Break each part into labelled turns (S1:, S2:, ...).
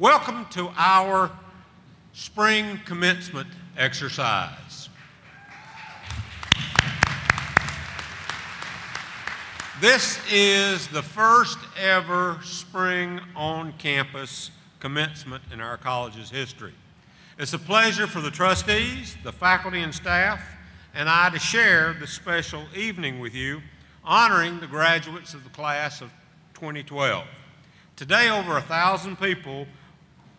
S1: Welcome to our spring commencement exercise. This is the first ever spring on-campus commencement in our college's history. It's a pleasure for the trustees, the faculty and staff, and I to share this special evening with you, honoring the graduates of the class of 2012. Today, over 1,000 people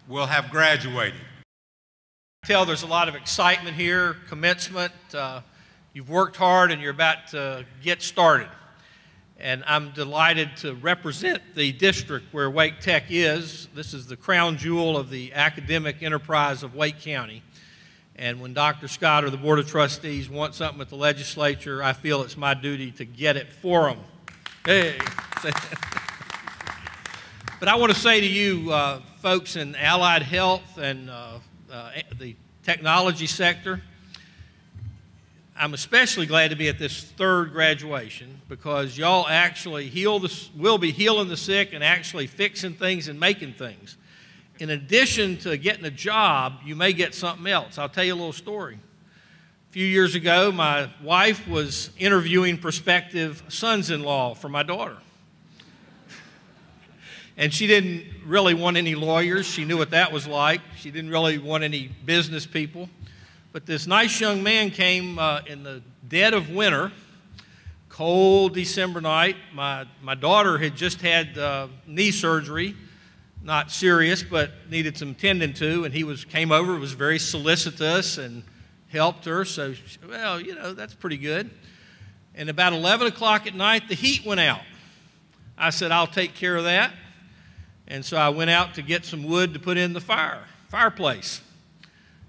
S1: will have graduated.
S2: There's a lot of excitement here, commencement. You've worked hard and you're about to get started. And I'm delighted to represent the district where Wake Tech is. This is the crown jewel of the academic enterprise of Wake County. And when Dr. Scott or the Board of Trustees want something at the legislature, I feel it's my duty to get it for them. Hey. But I want to say to you, folks in allied health and the technology sector, I'm especially glad to be at this third graduation because y'all actually will be healing the sick and actually fixing things and making things. In addition to getting a job, you may get something else. I'll tell you a little story. A few years ago, my wife was interviewing prospective sons-in-law for my daughter. And she didn't really want any lawyers. She knew what that was like. She didn't really want any business people. But this nice young man came in the dead of winter, cold December night. My daughter had just had knee surgery, not serious, but needed some tending to, and he came over, was very solicitous and helped her. So, well, you know, that's pretty good. And about 11 o'clock at night, the heat went out. I said, I'll take care of that. And so I went out to get some wood to put in the fireplace,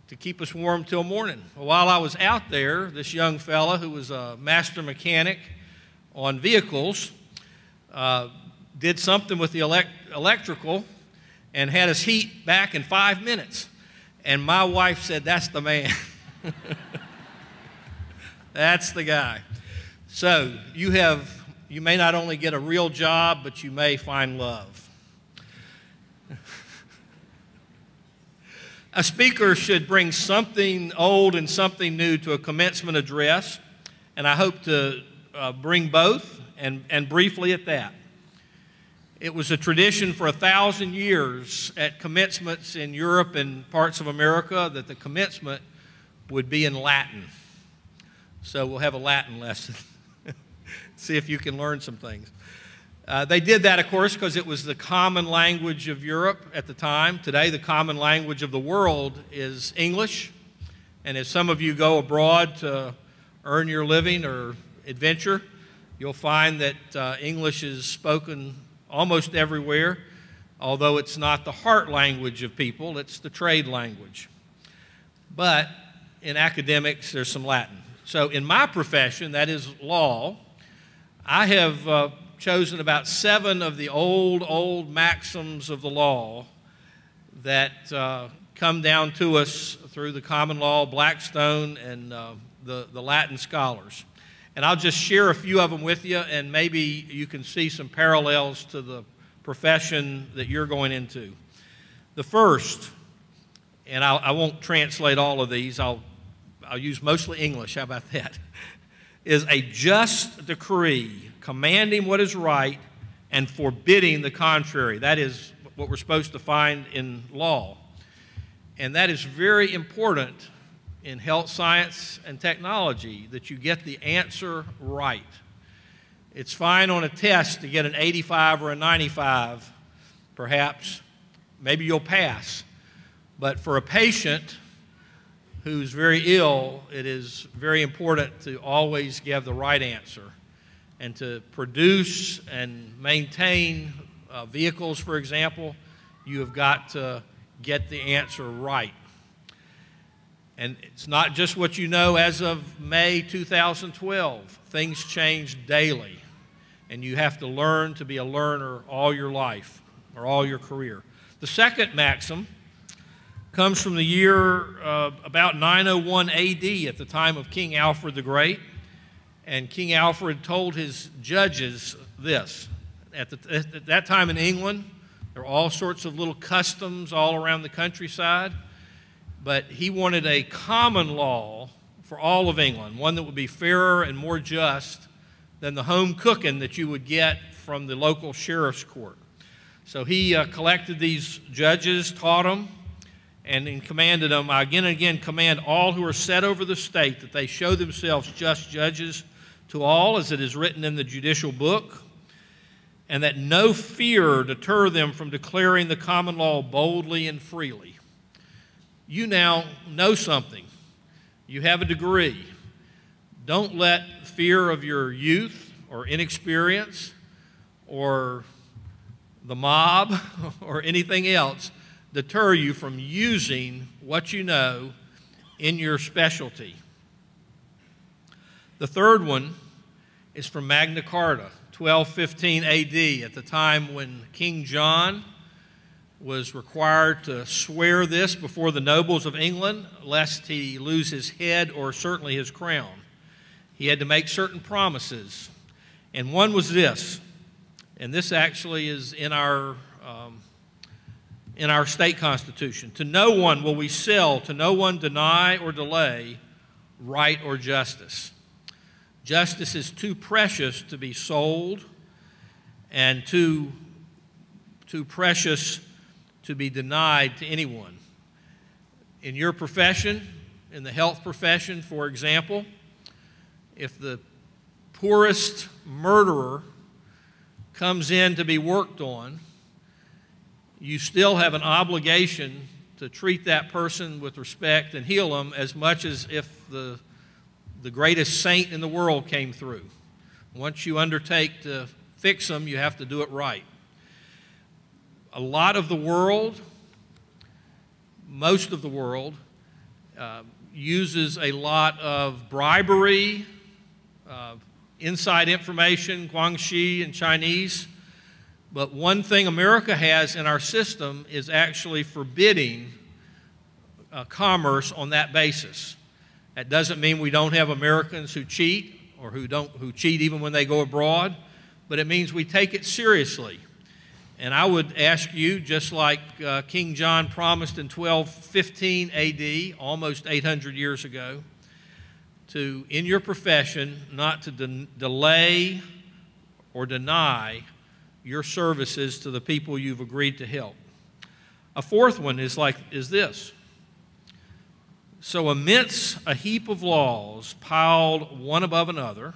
S2: to keep us warm till morning. Well, while I was out there, this young fella who was a master mechanic on vehicles did something with the electrical and had us heat back in 5 minutes. And my wife said, that's the man. That's the guy. So you may not only get a real job, but you may find love. A speaker should bring something old and something new to a commencement address, and I hope to bring both, and briefly at that. It was a tradition for 1,000 years at commencements in Europe and parts of America that the commencement would be in Latin. So we'll have a Latin lesson. See if you can learn some things. They did that, of course, because it was the common language of Europe at the time. Today, the common language of the world is English. And as some of you go abroad to earn your living or adventure, you'll find that English is spoken almost everywhere, although it's not the heart language of people, it's the trade language. But in academics, there's some Latin. So in my profession, that is law, I have chosen about 7 of the old maxims of the law that come down to us through the common law, Blackstone, and the Latin scholars. And I'll just share a few of them with you, and maybe you can see some parallels to the profession that you're going into. The first, and I won't translate all of these, I'll use mostly English, how about that, is a just decree commanding what is right and forbidding the contrary. That is what we're supposed to find in law. And that is very important in health science and technology, that you get the answer right. It's fine on a test to get an 85 or a 95, perhaps. Maybe you'll pass. But for a patient who's very ill, it is very important to always give the right answer. And to produce and maintain vehicles, for example, you have got to get the answer right. And it's not just what you know as of May 2012. Things change daily, and you have to learn to be a learner all your life or all your career. The second maxim comes from the year about 901 AD at the time of King Alfred the Great. And King Alfred told his judges this. At that time in England, There were all sorts of little customs all around the countryside, but he wanted a common law for all of England, one that would be fairer and more just than the home cooking that you would get from the local sheriff's court. So he collected these judges, taught them, and then commanded them, I again and again command all who are set over the state that they show themselves just judges to all, as it is written in the judicial book, and that no fear deter them from declaring the common law boldly and freely. You now know something. You have a degree. Don't let fear of your youth or inexperience or the mob or anything else deter you from using what you know in your specialty. The third one is from Magna Carta, 1215 AD, at the time when King John was required to swear this before the nobles of England, lest he lose his head or certainly his crown. He had to make certain promises, and one was this, and this actually is in our state constitution. To no one will we sell, to no one deny or delay right or justice. Justice is too precious to be sold and too precious to be denied to anyone. In your profession, in the health profession, for example, if the poorest murderer comes in to be worked on, you still have an obligation to treat that person with respect and heal them as much as if the greatest saint in the world came through. Once you undertake to fix them, you have to do it right. A lot of the world, most of the world, uses a lot of bribery, inside information, guanxi and Chinese. But one thing America has in our system is actually forbidding commerce on that basis. That doesn't mean we don't have Americans who cheat or who cheat even when they go abroad, but it means we take it seriously. And I would ask you, just like King John promised in 1215 AD, almost 800 years ago, to, in your profession, not to delay or deny your services to the people you've agreed to help. A fourth one is this. So amidst a heap of laws piled one above another,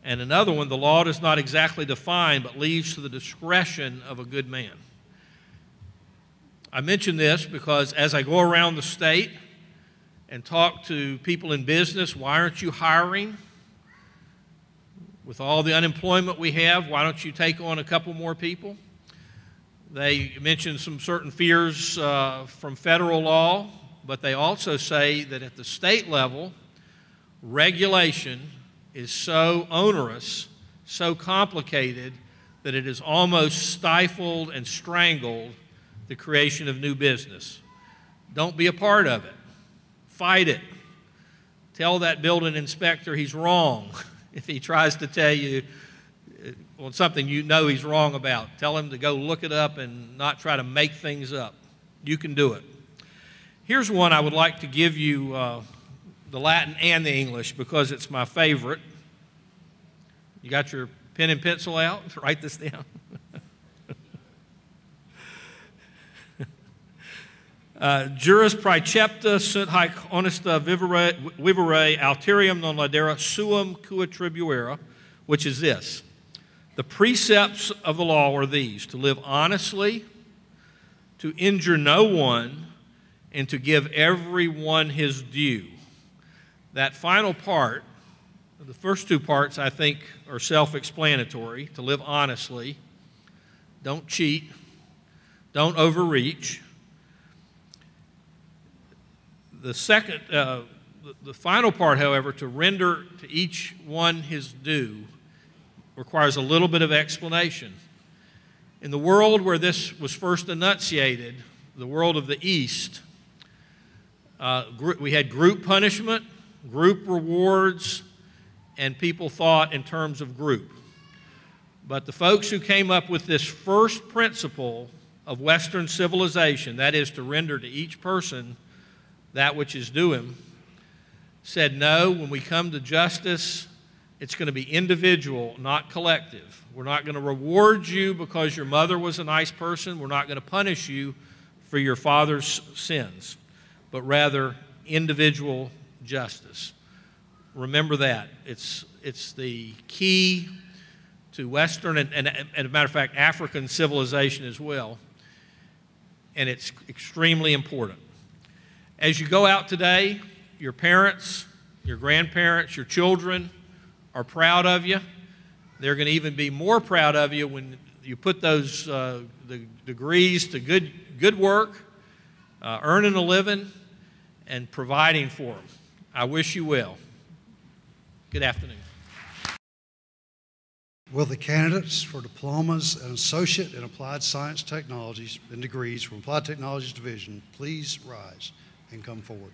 S2: and another one, the law does not exactly define, but leaves to the discretion of a good man. I mention this because as I go around the state and talk to people in business, why aren't you hiring? With all the unemployment we have, why don't you take on a couple more people? They mention some certain fears from federal law, but they also say that at the state level, regulation is so onerous, so complicated, that it has almost stifled and strangled the creation of new business. Don't be a part of it. Fight it. Tell that building inspector he's wrong if he tries to tell you on something you know he's wrong about. Tell him to go look it up and not try to make things up. You can do it. Here's one I would like to give you, the Latin and the English, because it's my favorite. You got your pen and pencil out? Write this down. Juris praecepta sunt haec honesta vivere alterium non laudera suum cua tribuera, which is this. The precepts of the law are these: to live honestly, to injure no one, and to give everyone his due. That final part, the first two parts, I think, are self-explanatory. To live honestly, don't cheat, don't overreach. The final part, however, to render to each one his due, requires a little bit of explanation. In the world where this was first enunciated, the world of the East, we had group punishment, group rewards, and people thought in terms of group. But the folks who came up with this first principle of Western civilization, that is to render to each person that which is due him, said, no, when we come to justice, it's going to be individual, not collective. We're not going to reward you because your mother was a nice person. We're not going to punish you for your father's sins, but rather individual justice. Remember that. It's the key to Western and as a matter of fact, African civilization as well. And it's extremely important. As you go out today, your parents, your grandparents, your children are proud of you. They're going to even be more proud of you when you put those the degrees to good work, earning a living, and providing for them. I wish you well. Good afternoon.
S3: Will the candidates for diplomas and associate in applied science technologies and degrees from Applied Technologies Division please rise and come forward?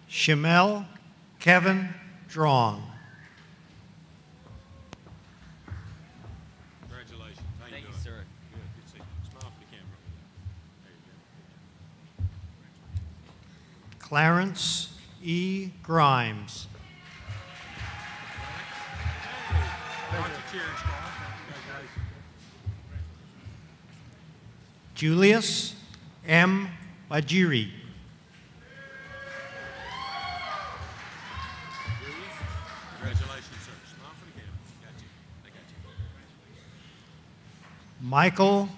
S4: Shamel Kevin Drong.
S1: Congratulations. How you
S5: Thank you,
S1: doing?
S5: sir.
S1: Good. Good to see you. Smile for the camera. There you go.
S4: Clarence E. Grimes.
S1: Hey, aren't you cheering, Scott? Congratulations.
S4: Julius M. Bajiri.
S1: Congratulations, sir. Smile for the camera. Got you. I got you.
S4: Michael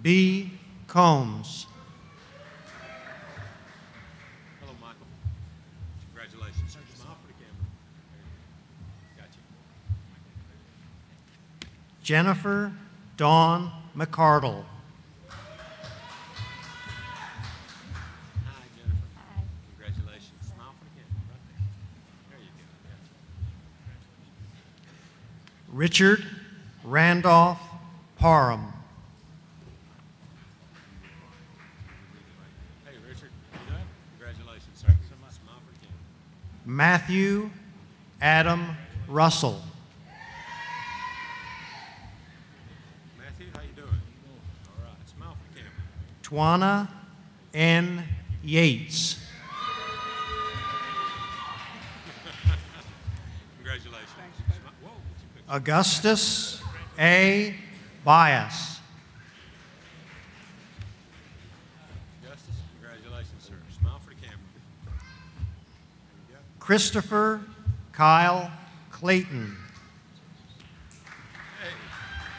S4: B. Combs.
S1: Hello, Michael. Congratulations, sir. Smile for the camera. There you go. Got you.
S4: Jennifer Dawn McCardle.
S1: Hi, Jennifer. Hi. Congratulations. Smile for the camera. Right there. There you go. Got you.
S4: Richard Randolph Parham.
S1: Hey, Richard. You doing? Congratulations, sir. Smile for the camera.
S4: Matthew Adam Russell.
S1: Matthew, how you doing? All right. Smile for the camera.
S4: Twana N. Yates.
S1: Congratulations. Whoa, what's your picture?
S4: Augustus A. Bias.
S1: Justice, congratulations, sir. Smile for the camera. There you go.
S4: Christopher Kyle Clayton.
S1: Hey,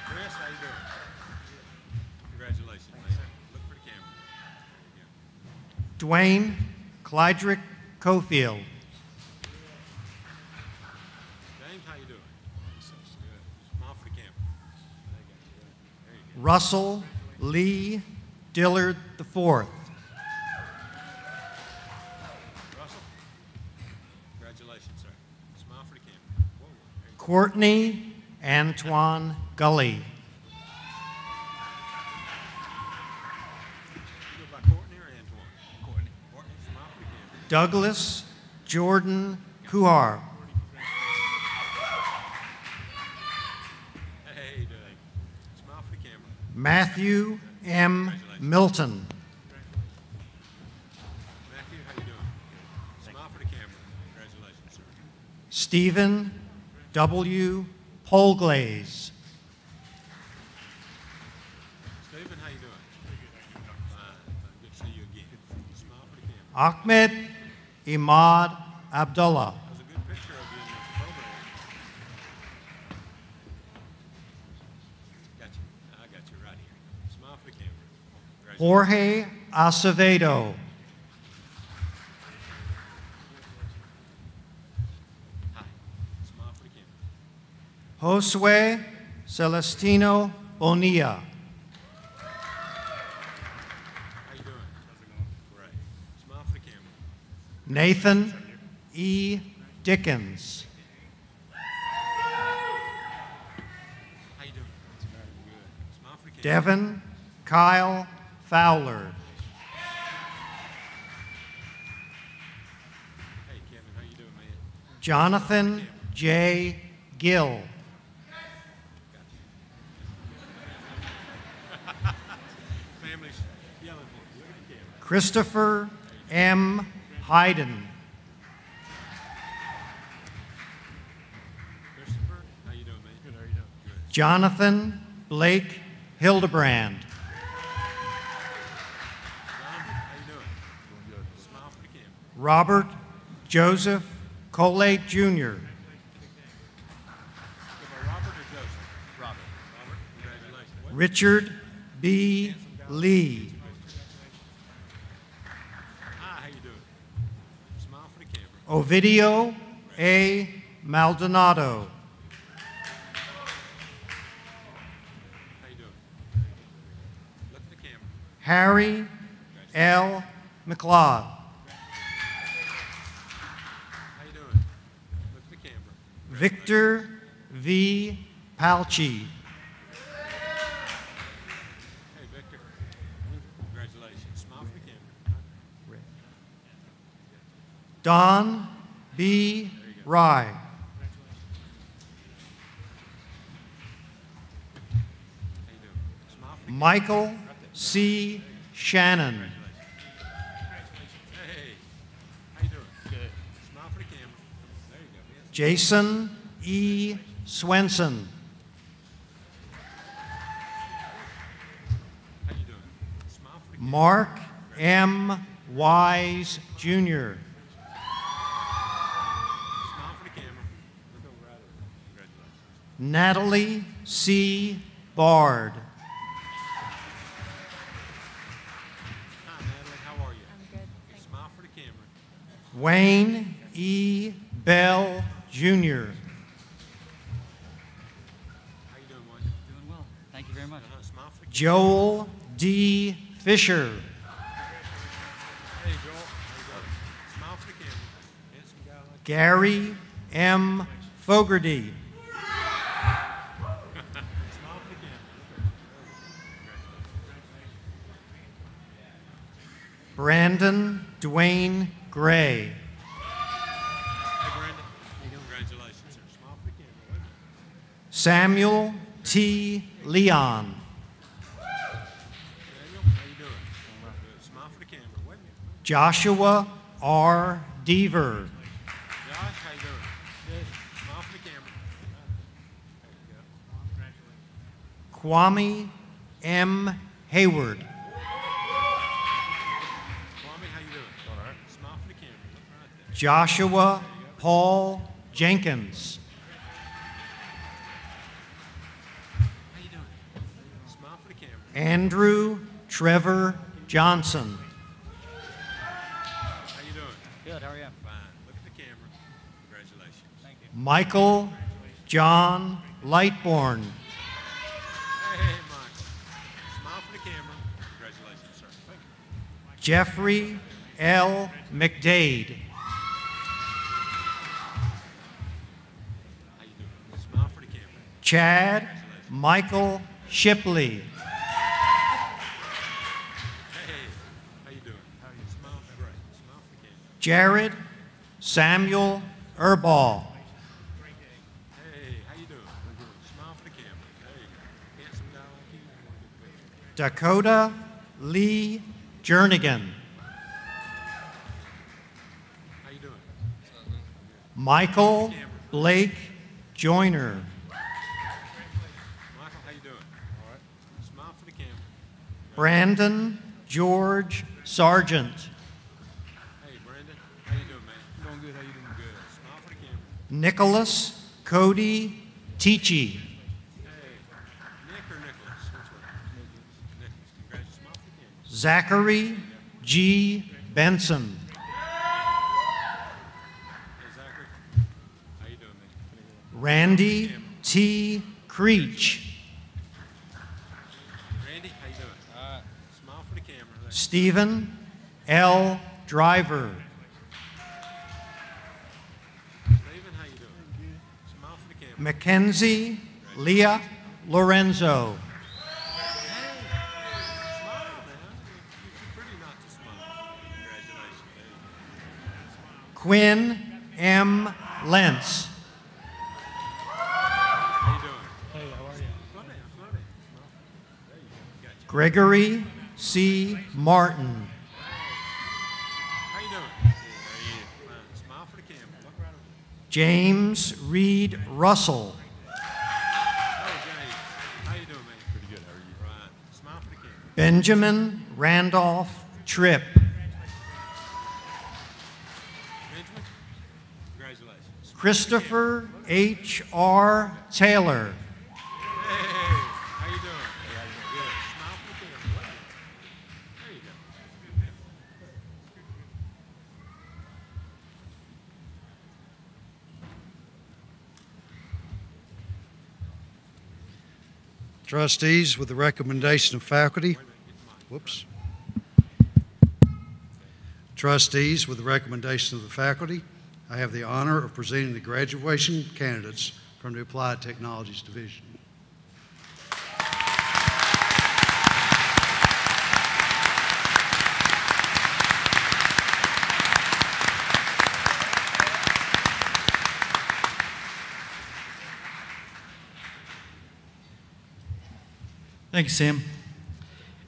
S1: Chris, how you doing? Congratulations, man. Look for the camera. There you go.
S4: Dwayne Clydrick Cofield.
S1: James, how you doing? Good. Smile for the camera. There you go.
S4: Russell Lee Dillard IV.
S1: Russell, congratulations, sir. Smile for the camera. Whoa, whoa. There you go.
S4: Courtney Antoine Gully.
S1: You go by Courtney or Antoine? Courtney. Courtney, smile for the camera.
S4: Douglas Jordan Kuhar.
S1: Hey, Doug. Smile for the camera.
S4: Matthew M. Milton.
S1: Matthew, how you doing? Smile for the camera. Congratulations, sir.
S4: Stephen W. Polglaze.
S1: Stephen, how you doing? Fine. Good to see you again. Smile for the camera.
S4: Ahmed Imad Abdullah.
S1: That was a good picture of you in the program. Got you. I got you right here. Smile for the camera. Congratulations.
S4: Jorge Acevedo.
S1: Hi. Smile for the camera.
S4: Josue Celestino Bonilla.
S1: How you doing? Great. Smile for the camera.
S4: Nathan E. Dickens.
S1: How you doing? Good. Smile for the camera.
S4: Devin Kyle Fowler.
S1: Hey, Kevin, how you doing, man?
S4: Jonathan J. Gill.
S1: Family's yelling for you. Look at the camera.
S4: Christopher M. Hayden.
S1: Christopher, how you doing, man? Good. How you doing? Good.
S4: Jonathan Blake Hildebrand.
S1: Jonathan, how you doing? Doing good. Smile for the camera.
S4: Robert Joseph Colate Jr.
S1: Give a Robert or Joseph? Robert. Robert, congratulations. What?
S4: Richard B. Lee.
S1: Hi, how you doing? Smile for the camera.
S4: Ovidio A. Maldonado.
S1: How you doing? Look at the camera.
S4: Harry L. McLeod.
S1: How you doing? Look at the camera.
S4: Victor V. Palchi.
S1: Hey, Victor. Congratulations. Smile for the camera.
S4: Don B. Rye.
S1: How you doing? Smile for the
S4: Michael C. Shannon.
S1: Hey, how you doing? Good. Smile for the camera. There you go. Yes.
S4: Jason E. Swenson.
S1: How you doing? Smile for the camera.
S4: Mark M. Wise Jr.
S1: Smile for the camera. Look over right over. Congratulations.
S4: Natalie C. Bard.
S1: Hi, Natalie. How are you?
S5: I'm good. Thank
S1: Smile for the camera.
S4: Wayne E. Bell Jr.
S1: How you doing, Wayne?
S6: Doing well. Thank you very much.
S1: Smile for the camera.
S4: Joel D. Fisher.
S1: Hey, Joel. How you doing? Smile for the camera. Handsome guy like
S4: Gary M. Fogarty.
S1: Smile for the camera.
S4: Brandon Dwayne Gray.
S1: Hey, Brandon. How you doing? Congratulations, sir. Smile for the camera. Wait a minute.
S4: Samuel T. Leon.
S1: Daniel, how you doing? Good. Smile for the camera. Wait a minute.
S4: Joshua R. Deaver.
S1: Josh, how you doing? Good. Smile for the camera. There you go.
S4: Kwame M. Hayward.
S1: Kwame, how you doing? All right. Smile for the camera. Look right there.
S4: Joshua Paul Jenkins.
S1: How you doing? Smile for the camera.
S4: Andrew Trevor Johnson.
S1: How you doing?
S6: Good. How are you?
S1: Fine. Look at the camera. Congratulations.
S6: Thank you.
S4: Michael John Lightborn.
S1: Hey, Michael. Smile for the camera. Congratulations, sir. Thank you.
S4: Jeffrey L. McDade.
S1: How you doing? Smile for the camera.
S4: Chad Michael Shipley.
S1: Hey, how you doing? How are you? Smile. Great. Smile for the camera.
S4: Jared Samuel Erball.
S1: Hey, how you doing? Smile for the camera. There you go. Handsome guy like you. I want to get a picture.
S4: Dakota Lee Jernigan.
S1: How you doing?
S4: Michael Blake Joyner.
S1: Michael, how you doing? All right. Smile for the camera.
S4: Brandon George Sargent.
S1: Hey, Brandon. How you doing, man? Doing good. How you doing? Good. Smile for the camera.
S4: Nicholas Cody Teachy.
S1: Hey, Nick or Nicholas? Which one? Nicholas. Congratulations. Smile for the camera.
S4: Zachary G. Benson.
S1: Hey, Zachary. How you doing, man?
S4: Randy T. Creech.
S1: Randy, how you doing? Smile for the camera. There.
S4: Stephen L. Driver.
S1: Stephen, how you doing? Smile for the camera.
S4: Mackenzie Leah Lorenzo.
S1: Smile, man. You're pretty not to smile. Congratulations. There you go.
S4: Quinn M. Lentz.
S1: How you doing? Hey, how are you? Slow down, slow down. There you go. Gotcha.
S4: Gregory C. Martin.
S1: How you doing? There you go. Fine. Smile for the camera. Look right over there.
S4: James Reed Russell.
S1: Oh, James. How you doing, man? Pretty good. How are you? Right. Smile for the camera.
S4: Benjamin Randolph Tripp.
S1: Benjamin, congratulations.
S4: Christopher H. R. Taylor.
S1: Hey, how you doing? Good. Smile for the camera. There you go.
S3: Trustees, with the recommendation of faculty, whoops. Trustees, with the recommendation of the faculty, I have the honor of presenting the graduation candidates from the Applied Technologies Division.
S5: Thank you, Sam.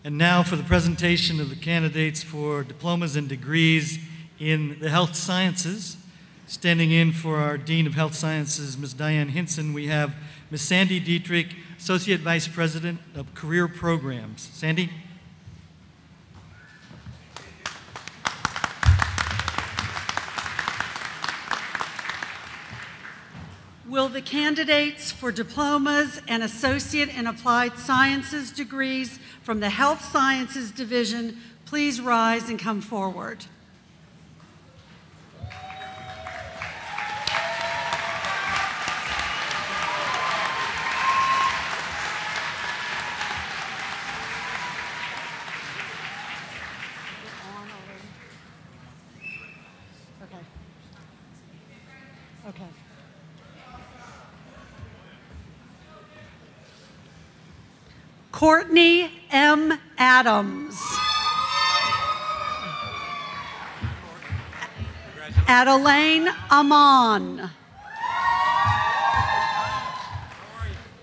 S5: And now for the presentation of the candidates for diplomas and degrees in the health sciences. Standing in for our Dean of Health Sciences, Ms. Diane Hinson, we have Ms. Sandy Dietrich, Associate Vice President of Career Programs. Sandy?
S6: Will the candidates for diplomas and Associate in Applied Sciences degrees from the Health Sciences Division please rise and come forward? Okay. Courtney M. Adams. Adelaine Amon.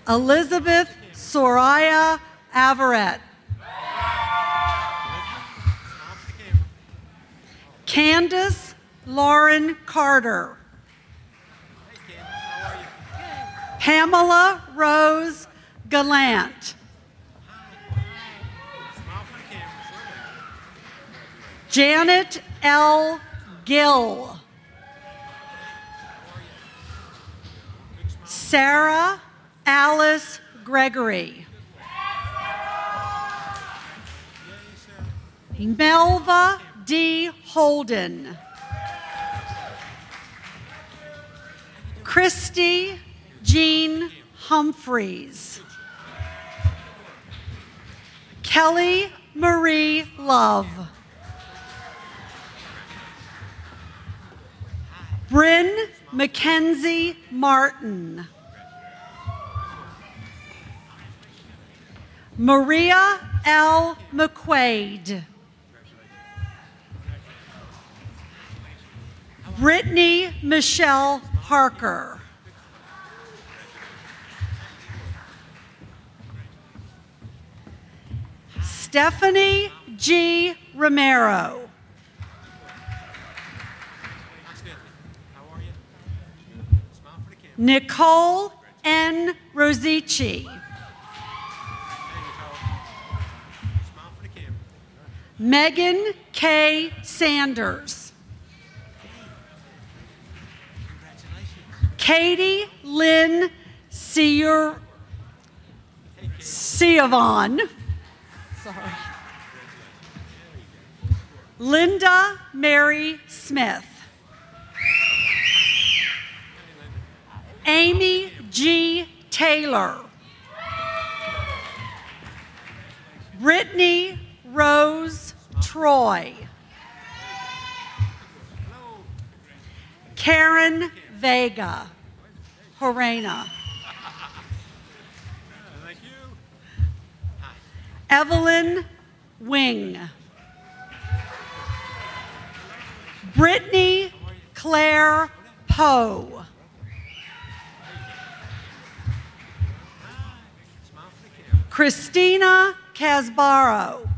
S6: Elizabeth Soraya Avaret. Candace Lauren Carter. Pamela Rose Gallant. Janet L. Gill. Sarah Alice Gregory. Melva D. Holden. Christy Jean Humphreys. Kelly Marie Love. Bryn Mackenzie Martin. Maria L. McQuaid. Brittany Michelle Parker. Stephanie G. Romero. Nicole N. Rosici. Megan K. Sanders. Katie Lynn Siavon. Sorry. Linda Mary Smith. Amy G. Taylor. Brittany Rose Troy. Karen Vega. Horena.
S1: Thank you.
S6: Evelyn Wing. Brittany Claire Poe. Christina Casbaro.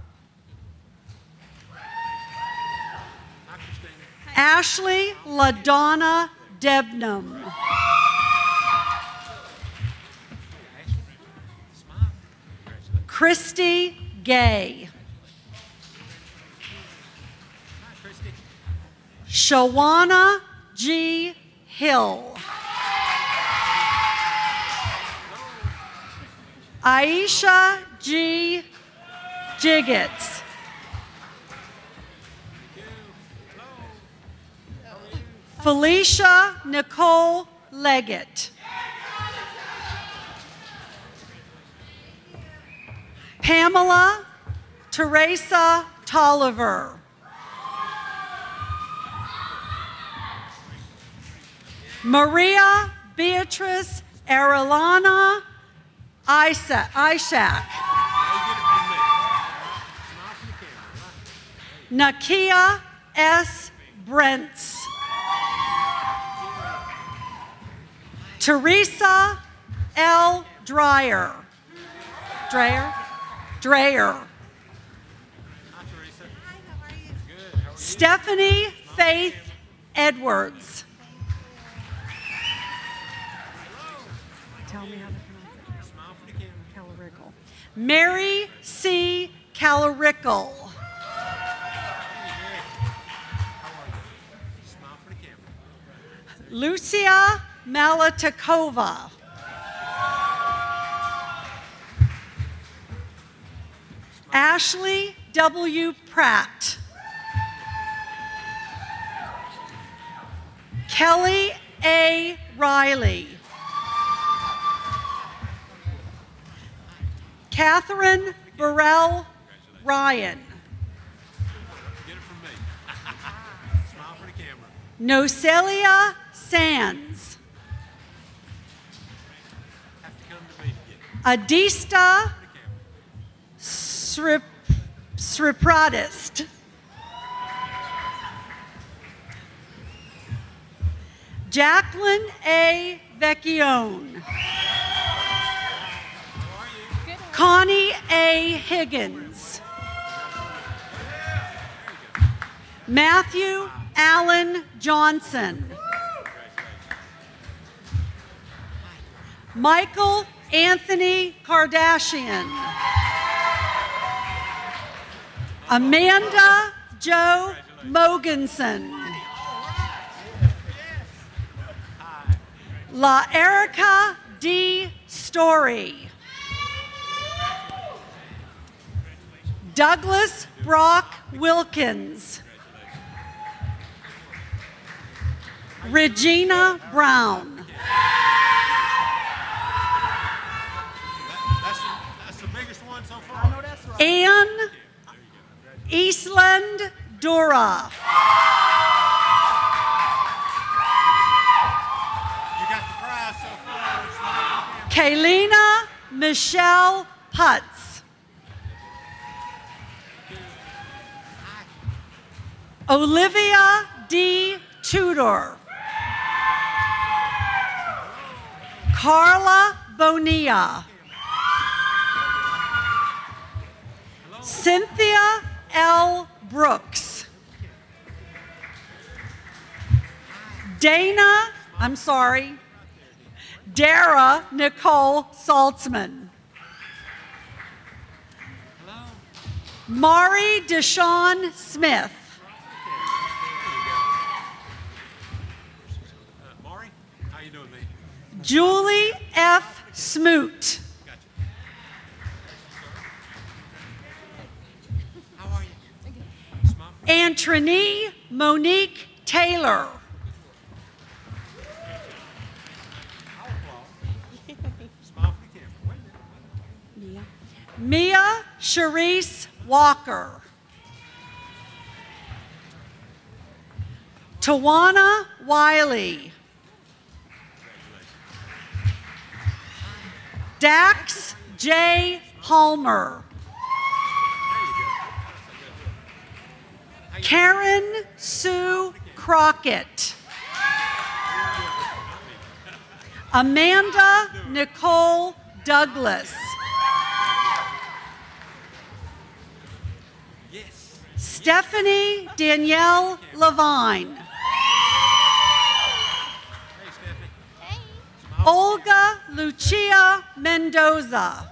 S6: Ashley LaDonna Debnam. Christy Gay. Shawana G. Hill. Aisha G. Jiggets. Felicia Nicole Leggett. Pamela Teresa Tolliver. Maria Beatrice Arellana Ishak. Nakia S. Brents. Teresa L. Dreyer. Stephanie Faith Edwards. Tell me how to pronounce it. Calorical. Mary C. Calorical. Lucia Malatikova. Ashley W. Pratt. Kelly A. Riley. Catherine Burrell Ryan.
S1: Get it from me. Smile for the camera.
S6: Nocelia Sands.
S1: Have to come to me to get it.
S6: Adista Sripradist. Jacqueline A. Vecchione. Connie A. Higgins. Matthew Allen Johnson. Michael Anthony Kardashian. Amanda Jo Mogensen. La Erica D. Story. Douglas Brock Wilkins. Regina Brown.
S1: That's the biggest one so far.
S6: Ann Eastland Dura.
S1: You got the prize so far.
S6: Kaylina Michelle Putz. Olivia D. Tudor. Carla Bonilla. Cynthia L. Brooks. Dara Nicole Saltzman. Mari Deshawn Smith.
S1: Maury, how you doing, man?
S6: Julie F. Smoot.
S1: How are you? Smile for
S6: Antrini Monique Taylor. Mia Charisse Walker. Tawana Wiley. Dax J. Palmer. Karen Sue Crockett. Amanda Nicole Douglas. Stephanie Danielle Levine. Olga Lucia Mendoza.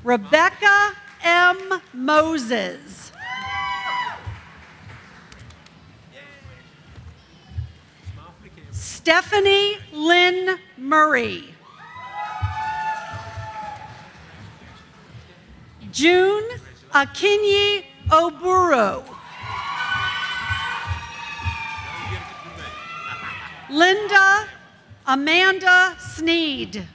S6: Rebecca M. Moses. Stephanie Lynn Murray. June Akinyi Oburu. Linda Amanda Sneed.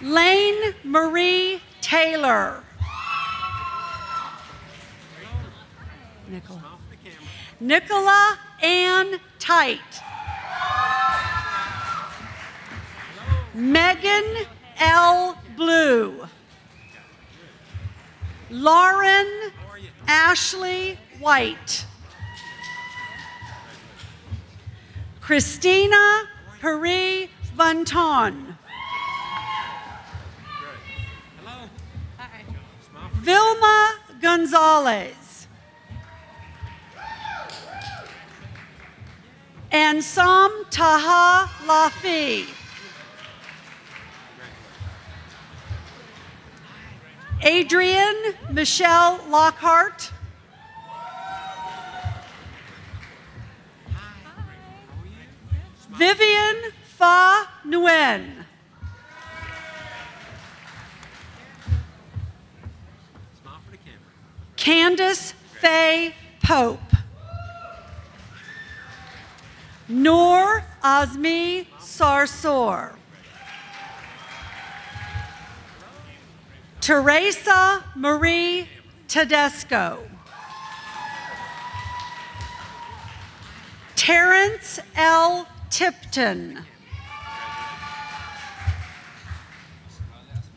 S6: Lane Marie Taylor. Nicola Ann Tite. Megan L. Blue. Lauren Ashley White. Christina Paris Bunton. Vilma Gonzalez. And Sam Taha Lafi. Adrian Michelle Lockhart. Vivian Fa Nguyen. Candace Faye Pope. Noor Azmi Sarsour. Teresa Marie Tedesco. Terrence L. Tipton.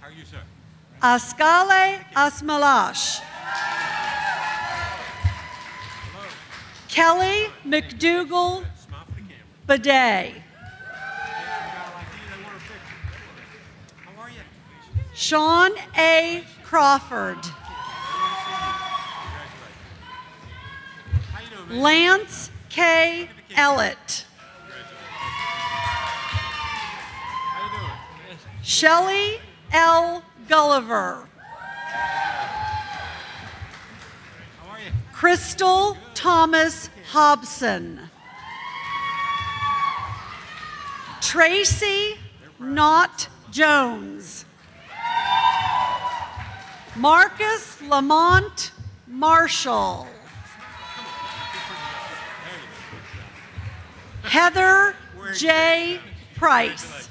S1: How are you, sir?
S6: Askale Asmalash. Kelly McDougall Bidet. Sean A. Crawford. Lance K. Ellett. Shelley L. Gulliver. Crystal Thomas Hobson. Tracy Knott Jones. Marcus Lamont Marshall. Heather J. Price.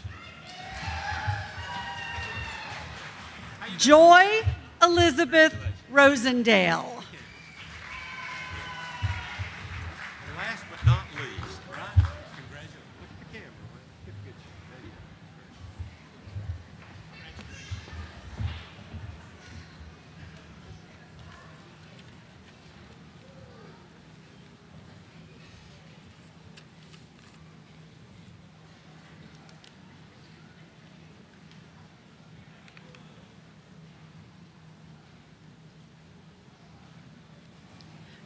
S6: Joy Elizabeth Rosendale.
S1: Last but not least, right? Congratulations. Look at the camera. Get a good shot. There you go.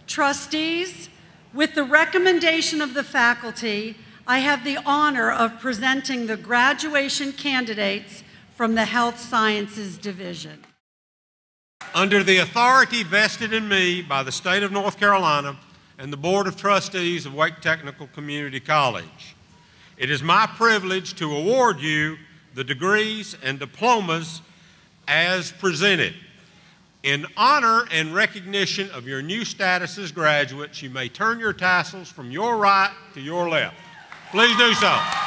S6: Trustees, with the recommendation of the faculty, I have the honor of presenting the graduation candidates from the Health Sciences Division.
S1: Under the authority vested in me by the state of North Carolina and the Board of Trustees of Wake Technical Community College, it is my privilege to award you the degrees and diplomas as presented. In honor and recognition of your new status as graduates, you may turn your tassels from your right to your left. Please do so.